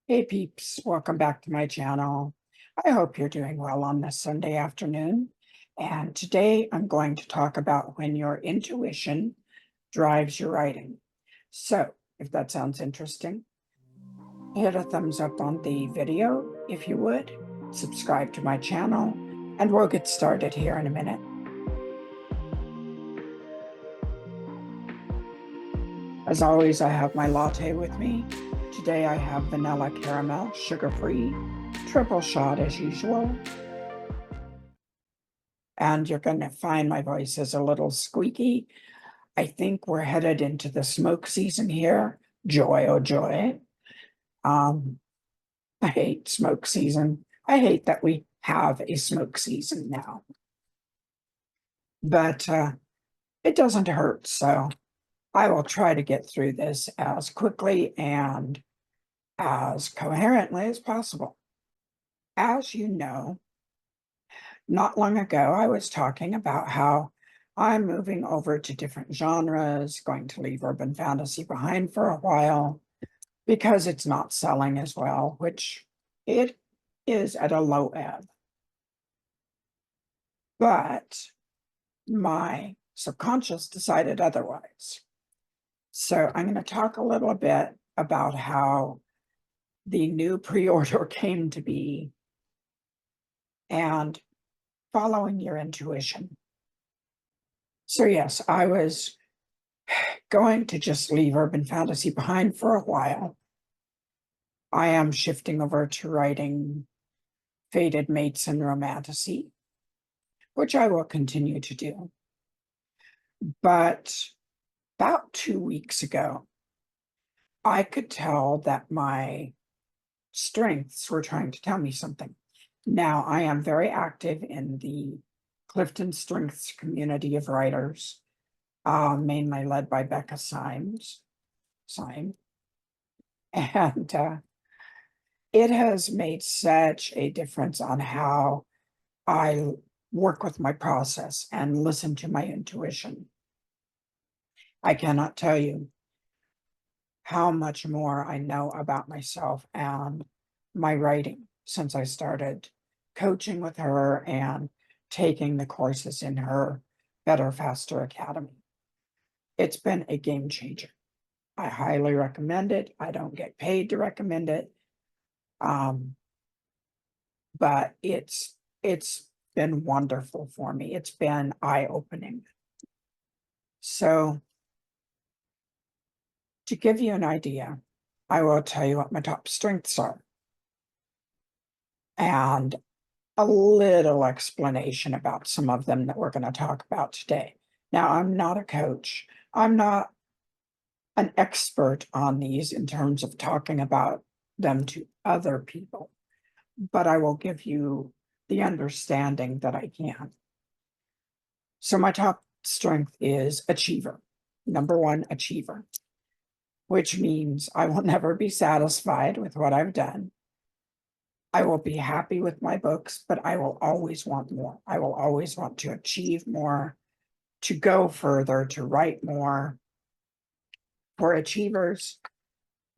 Hey peeps, welcome back to my channel. I hope you're doing well on this Sunday afternoon. And today I'm going to talk about when your intuition drives your writing. So if that sounds interesting, hit a thumbs up on the video if you would, subscribe to my channel, and we'll get started here in a minute. As always, I have my latte with me. Today I have vanilla caramel, sugar-free, triple shot as usual. And you're going to find my voice is a little squeaky. I think we're headed into the smoke season here. Joy, oh joy. I hate smoke season. I hate that we have a smoke season now. But it doesn't hurt, so I will try to get through this as quickly and as coherently as possible. As you know, not long ago, I was talking about how I'm moving over to different genres, going to leave urban fantasy behind for a while because it's not selling as well, which it is at a low ebb. But my subconscious decided otherwise. So I'm going to talk a little bit about how the new pre-order came to be and following your intuition. So yes, I was going to just leave urban fantasy behind for a while. I am shifting over to writing fated mates and romantasy, which I will continue to do. But about 2 weeks ago, I could tell that my strengths were trying to tell me something. Now, I am very active in the Clifton Strengths community of writers, mainly led by Becca Symes. And it has made such a difference on how I work with my process and listen to my intuition. I cannot tell you how much more I know about myself and my writing since I started coaching with her and taking the courses in her Better Faster Academy. It's been a game changer. I highly recommend it. I don't get paid to recommend it. But it's been wonderful for me. It's been eye-opening. So to give you an idea, I will tell you what my top strengths are and a little explanation about some of them that we're going to talk about today. Now, I'm not a coach. I'm not an expert on these in terms of talking about them to other people, but I will give you the understanding that I can. So my top strength is achiever. Number one, achiever, which means I will never be satisfied with what I've done. I will be happy with my books, but I will always want more. I will always want to achieve more, to go further, to write more. For achievers,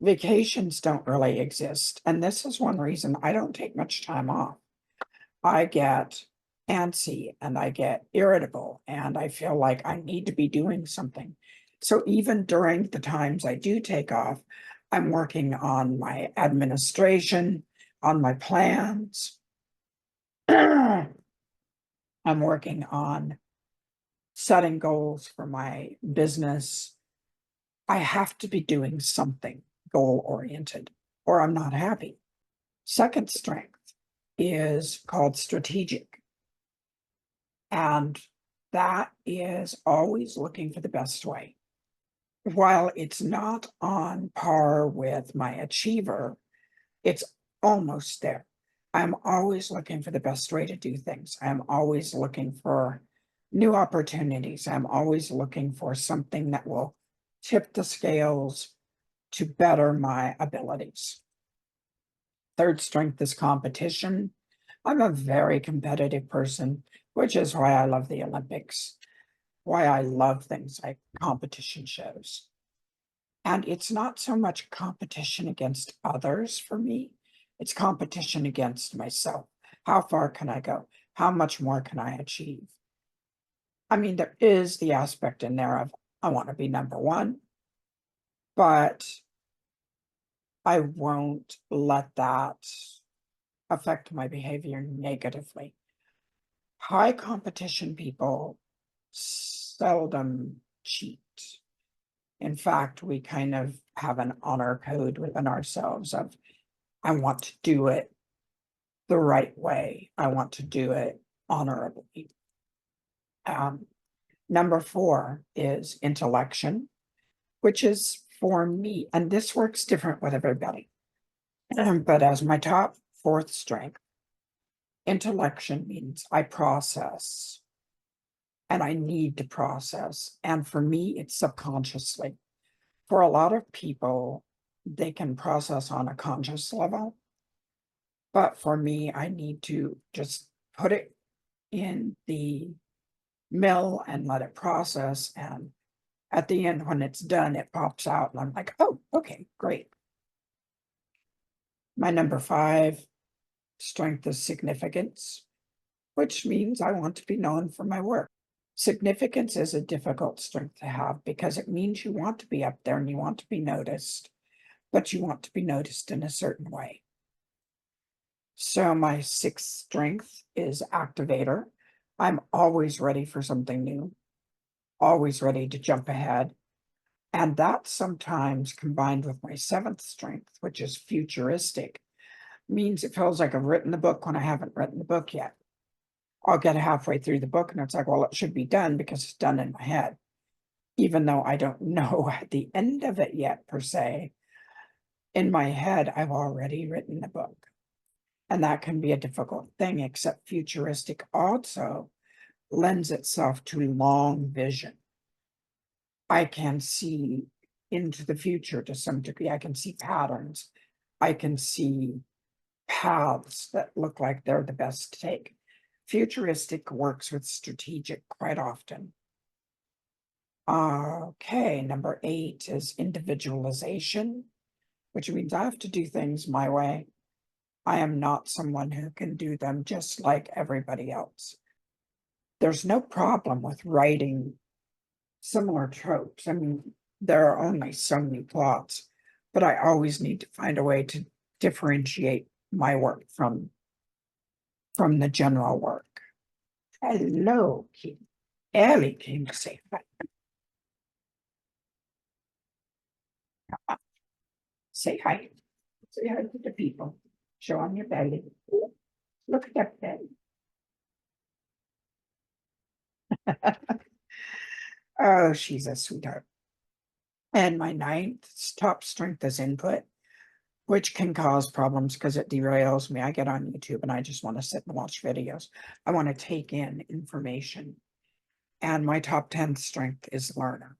vacations don't really exist. And this is one reason I don't take much time off. I get antsy and I get irritable and I feel like I need to be doing something. So even during the times I do take off, I'm working on my administration, on my plans. I'm working on setting goals for my business. I have to be doing something goal-oriented or I'm not happy. Second strength is called strategic. And that is always looking for the best way. While it's not on par with my achiever, it's almost there. I'm always looking for the best way to do things. I'm always looking for new opportunities. I'm always looking for something that will tip the scales to better my abilities. Third strength is competition. I'm a very competitive person, which is why I love the Olympics, why I love things like competition shows. And it's not so much competition against others for me, it's competition against myself. How far can I go? How much more can I achieve? I mean, there is the aspect in there of I want to be number one, but I won't let that affect my behavior negatively. High competition people seldom cheat. In fact, we kind of have an honor code within ourselves of, I want to do it the right way. I want to do it honorably. Number 4 is intellection, which is for me, and this works different with everybody. But as my top 4th strength, intellection means I process and I need to process. And for me, it's subconsciously. For a lot of people, they can process on a conscious level. But for me, I need to just put it in the mill and let it process. And at the end, when it's done, it pops out. And I'm like, oh, okay, great. My number 5 strength is significance, which means I want to be known for my work. Significance is a difficult strength to have because it means you want to be up there and you want to be noticed, but you want to be noticed in a certain way. So my 6th strength is activator. I'm always ready for something new, always ready to jump ahead. And that sometimes combined with my 7th strength, which is futuristic, means it feels like I've written the book when I haven't written the book yet. I'll get halfway through the book and it's like, well, it should be done because it's done in my head, even though I don't know at the end of it yet, per se. In my head, I've already written the book. And that can be a difficult thing, except futuristic also lends itself to long vision. I can see into the future to some degree. I can see patterns. I can see paths that look like they're the best to take. Futuristic works with strategic quite often. Okay, number 8 is individualization, which means I have to do things my way. I am not someone who can do them just like everybody else. There's no problem with writing similar tropes. I mean, there are only so many plots, but I always need to find a way to differentiate my work from the general work. Hello, Kim. Ellie came to say hi. Say hi. Say hi to the people. Show on your belly. Look at that belly. Oh, she's a sweetheart. And my 9th top strength is input, which can cause problems because it derails me. I get on YouTube and I just want to sit and watch videos. I want to take in information. And my top 10th strength is learner.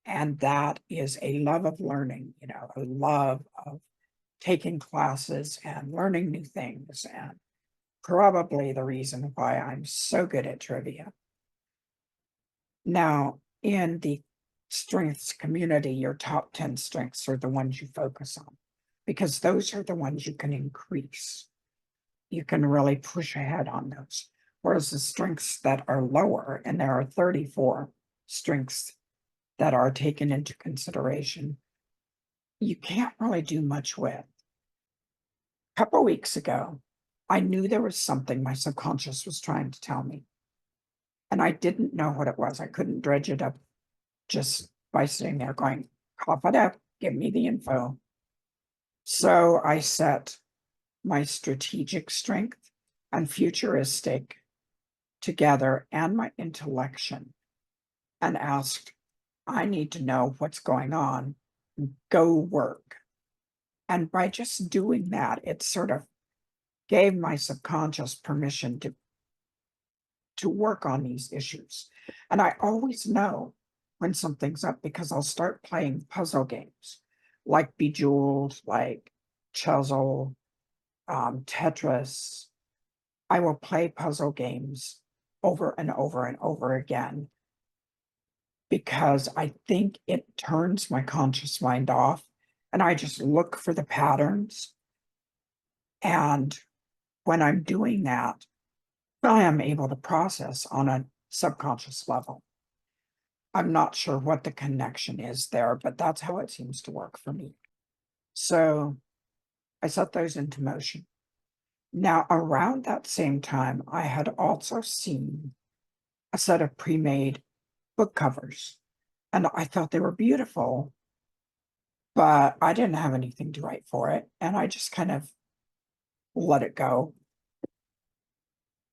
And that is a love of learning, a love of taking classes and learning new things. And probably the reason why I'm so good at trivia. Now, in the strengths community, your top 10 strengths are the ones you focus on because those are the ones you can increase. You can really push ahead on those. Whereas the strengths that are lower, and there are 34 strengths that are taken into consideration, you can't really do much with. A couple weeks ago, I knew there was something my subconscious was trying to tell me. And I didn't know what it was. I couldn't dredge it up just by sitting there going, cough it up, give me the info. So I set my strategic strength and futuristic together and my intellection and asked, I need to know what's going on. Go work. And by just doing that, it sort of gave my subconscious permission to work on these issues. And I always know when something's up because I'll start playing puzzle games like Bejeweled, like Chuzzle, Tetris. I will play puzzle games over and over and over again because I think it turns my conscious mind off and I just look for the patterns. And when I'm doing that, I am able to process on a subconscious level. I'm not sure what the connection is there, but that's how it seems to work for me. So I set those into motion. Now, around that same time, I had also seen a set of pre-made book covers, and I thought they were beautiful, but I didn't have anything to write for it, and I just kind of let it go.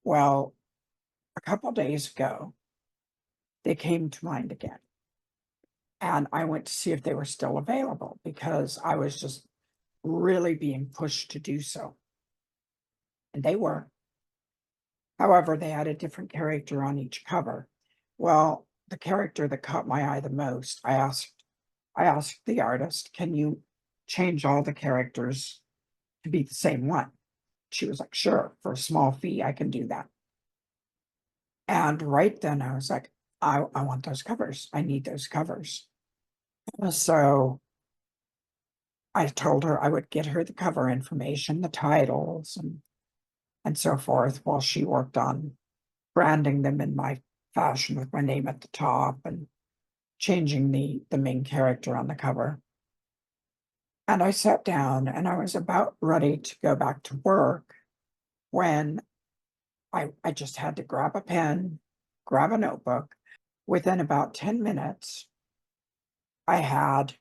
Well, a couple days ago, they came to mind again, and I went to see if they were still available because I was just really being pushed to do so, and they were. However, they had a different character on each cover. Well, the character that caught my eye the most, I asked the artist, can you change all the characters to be the same one? She was like, sure, for a small fee, I can do that. And right then I was like, I want those covers. I need those covers. So I told her I would get her the cover information, the titles, and so forth, while she worked on branding them in my fashion with my name at the top and changing the main character on the cover. And I sat down and I was about ready to go back to work when I just had to grab a pen, grab a notebook. Within about 10 minutes, I had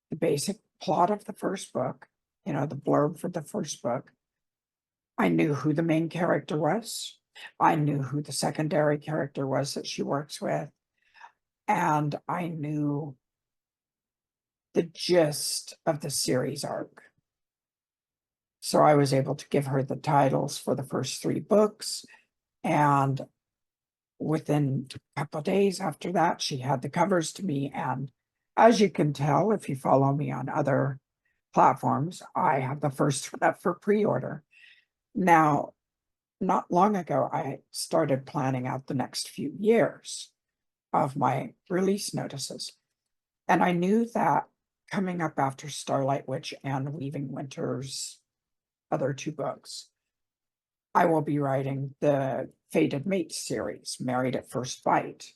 the basic plot of the first book, the blurb for the first book. I knew who the main character was. I knew who the secondary character was that she works with. And I knew the gist of the series arc. So I was able to give her the titles for the first 3 books. And within a couple of days after that, she had the covers to me. And as you can tell, if you follow me on other platforms, I have the first up for pre-order. Now, not long ago, I started planning out the next few years of my release notices. And I knew that coming up after Starlight Witch and Weaving Winter's other 2 books, I will be writing the Fated Mate series, Married at First Bite.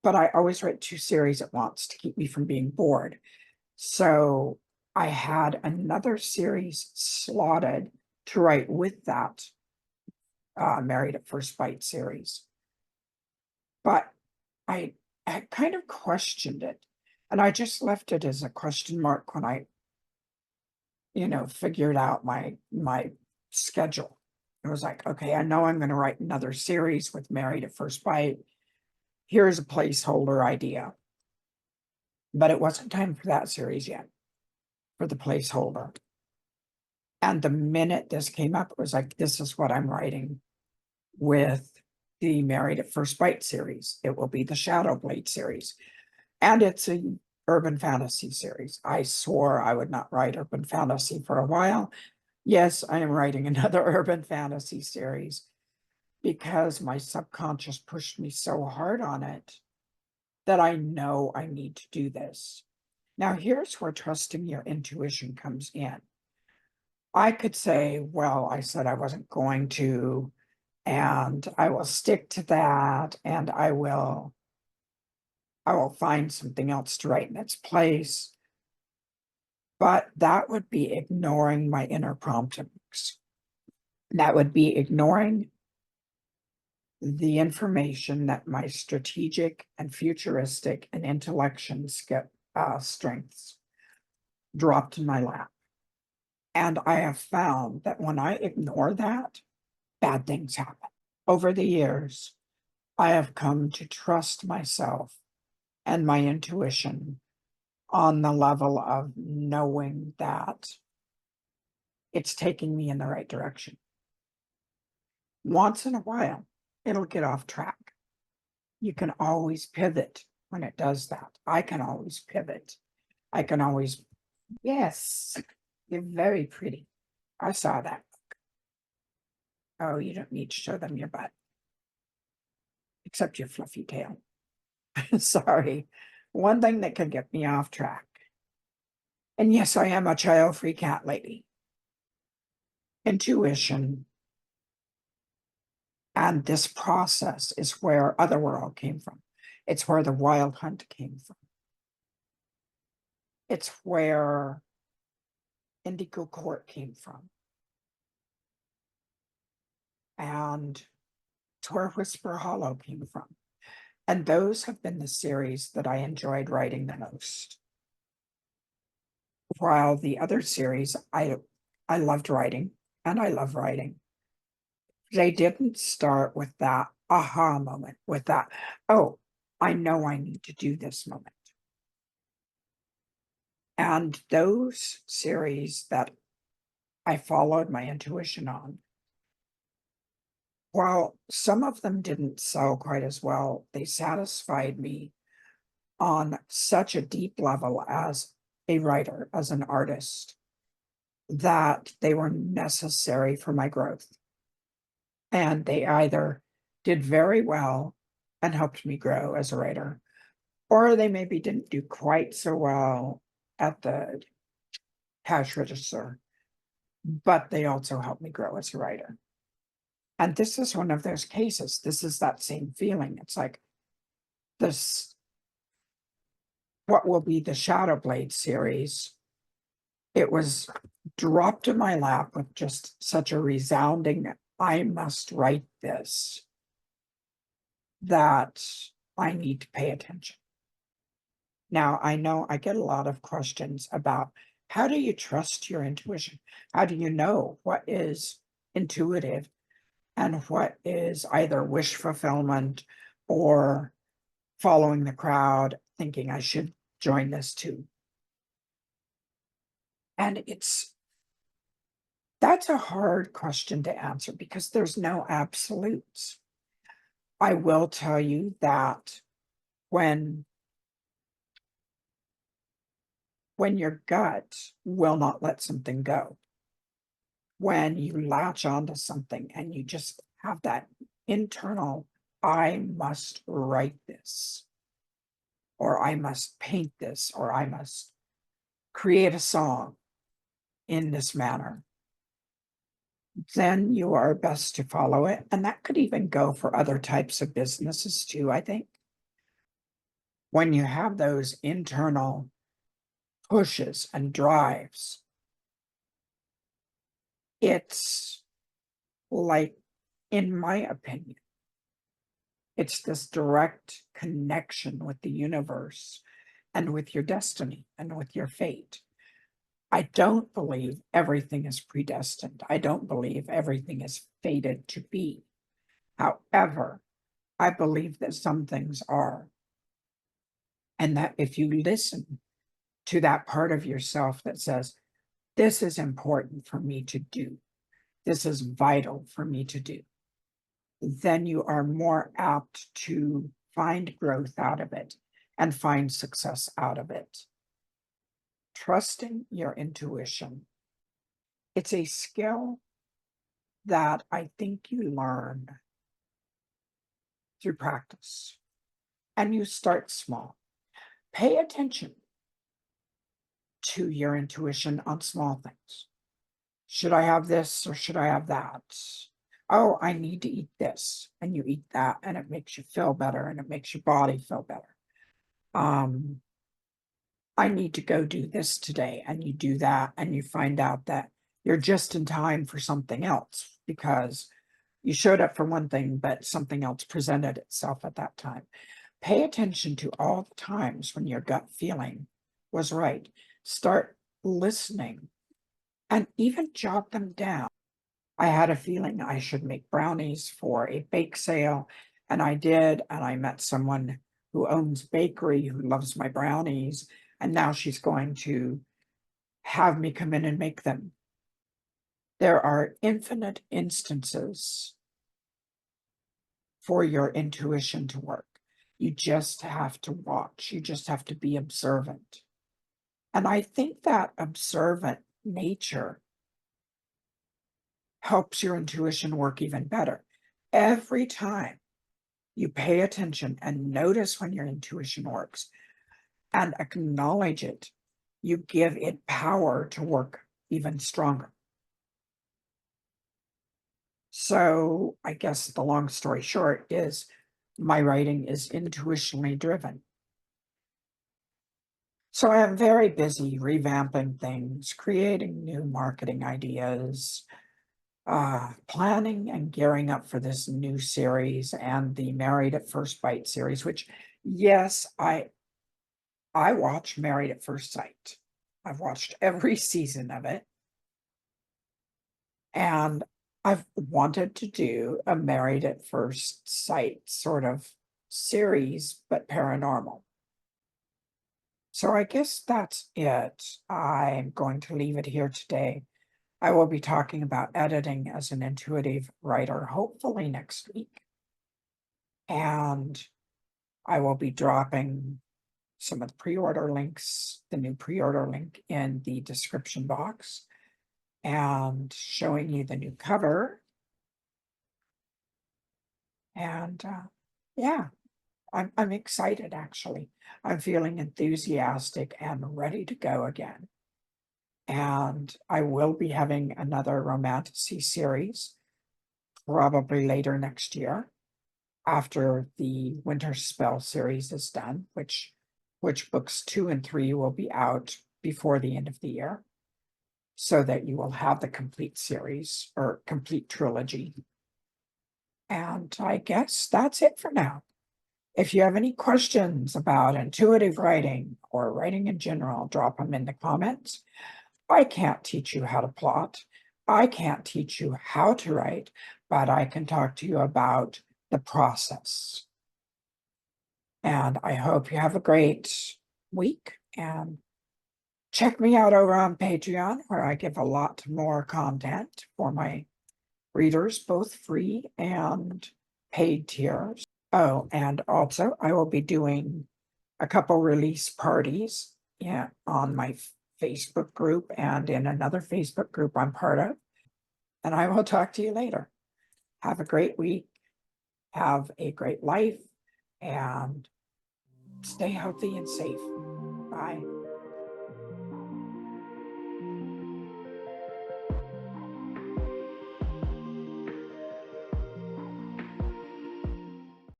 But I always write 2 series at once to keep me from being bored. So I had another series slotted to write with that Married at First Bite series. But I had kind of questioned it. And I just left it as a question mark when I, figured out my schedule. It was like, okay, I know I'm going to write another series with Married at First Bite. Here's a placeholder idea. But it wasn't time for that series yet, for the placeholder. And the minute this came up, it was like, this is what I'm writing with the Married at First Bite series. It will be the Shadow Blade series. And it's a urban fantasy series. I swore I would not write urban fantasy for a while. Yes, I am writing another urban fantasy series because my subconscious pushed me so hard on it that I know I need to do this. Now, here's where trusting your intuition comes in. I could say, well, I said I wasn't going to, and I will stick to that, and I will find something else to write in its place. But that would be ignoring my inner promptings. That would be ignoring the information that my strategic and futuristic and intellection strengths dropped in my lap. And I have found that when I ignore that, bad things happen. Over the years, I have come to trust myself and my intuition on the level of knowing that it's taking me in the right direction. Once in a while, it'll get off track. You can always pivot when it does that. I can always pivot. I can always, yes, you're very pretty. I saw that. Oh, you don't need to show them your butt, except your fluffy tail. Sorry. One thing that could get me off track. And yes, I am a child-free cat lady. Intuition and this process is where Otherworld came from. It's where the Wild Hunt came from. It's where Indigo Court came from. And it's where Whisper Hollow came from. And those have been the series that I enjoyed writing the most. While the other series I loved writing, and I love writing. They didn't start with that aha moment, with that, oh, I know I need to do this moment. And those series that I followed my intuition on, while some of them didn't sell quite as well, they satisfied me on such a deep level as a writer, as an artist, that they were necessary for my growth. And they either did very well and helped me grow as a writer, or they maybe didn't do quite so well at the cash register, but they also helped me grow as a writer. And this is one of those cases. This is that same feeling. It's like this, what will be the Shadow Blade series. It was dropped in my lap with just such a resounding, I must write this, that I need to pay attention. Now, I know I get a lot of questions about how do you trust your intuition? How do you know what is intuitive and what is either wish fulfillment or following the crowd, thinking I should join this too? And that's a hard question to answer because there's no absolutes. I will tell you that when your gut will not let something go, when you latch onto something and you just have that internal, I must write this, or I must paint this, or I must create a song in this manner, then you are best to follow it. And that could even go for other types of businesses too, I think. When you have those internal pushes and drives, it's like, in my opinion, it's this direct connection with the universe and with your destiny and with your fate. I don't believe everything is predestined. I don't believe everything is fated to be. However, I believe that some things are. And that if you listen to that part of yourself that says, this is important for me to do, this is vital for me to do, then you are more apt to find growth out of it and find success out of it. Trusting your intuition. It's a skill that I think you learn through practice. And you start small. Pay attention to your intuition on small things. Should I have this or should I have that? Oh, I need to eat this. And you eat that and it makes you feel better and it makes your body feel better. I need to go do this today. And you do that and you find out that you're just in time for something else because you showed up for one thing, but something else presented itself at that time. Pay attention to all the times when your gut feeling was right. Start listening and even jot them down. I had a feeling I should make brownies for a bake sale, and I did. And I met someone who owns bakery who loves my brownies, and now she's going to have me come in and make them. There are infinite instances for your intuition to work. You just have to watch. You just have to be observant. And I think that observant nature helps your intuition work even better. Every time you pay attention and notice when your intuition works and acknowledge it, you give it power to work even stronger. So I guess the long story short is my writing is intuitionally driven. So I am very busy revamping things, creating new marketing ideas, planning and gearing up for this new series and the Married at First Bite series, which, yes, I watch Married at First Sight. I've watched every season of it. And I've wanted to do a Married at First Sight sort of series, but paranormal. So I guess that's it. I'm going to leave it here today. I will be talking about editing as an intuitive writer, hopefully next week. And I will be dropping some of the pre-order links, the new pre-order link in the description box, and showing you the new cover. And yeah, I'm excited actually. I'm feeling enthusiastic and ready to go again. And I will be having another romantasy series probably later next year after the Winter Spell series is done, which books 2 and 3 will be out before the end of the year, so that you will have the complete series or complete trilogy. And I guess that's it for now. If you have any questions about intuitive writing or writing in general, drop them in the comments. I can't teach you how to plot. I can't teach you how to write, but I can talk to you about the process. And I hope you have a great week, and check me out over on Patreon, where I give a lot more content for my readers, both free and paid tiers. Oh, and also I will be doing a couple release parties, yeah, on my Facebook group and in another Facebook group I'm part of. And I will talk to you later. Have a great week. Have a great life, and stay healthy and safe. Bye.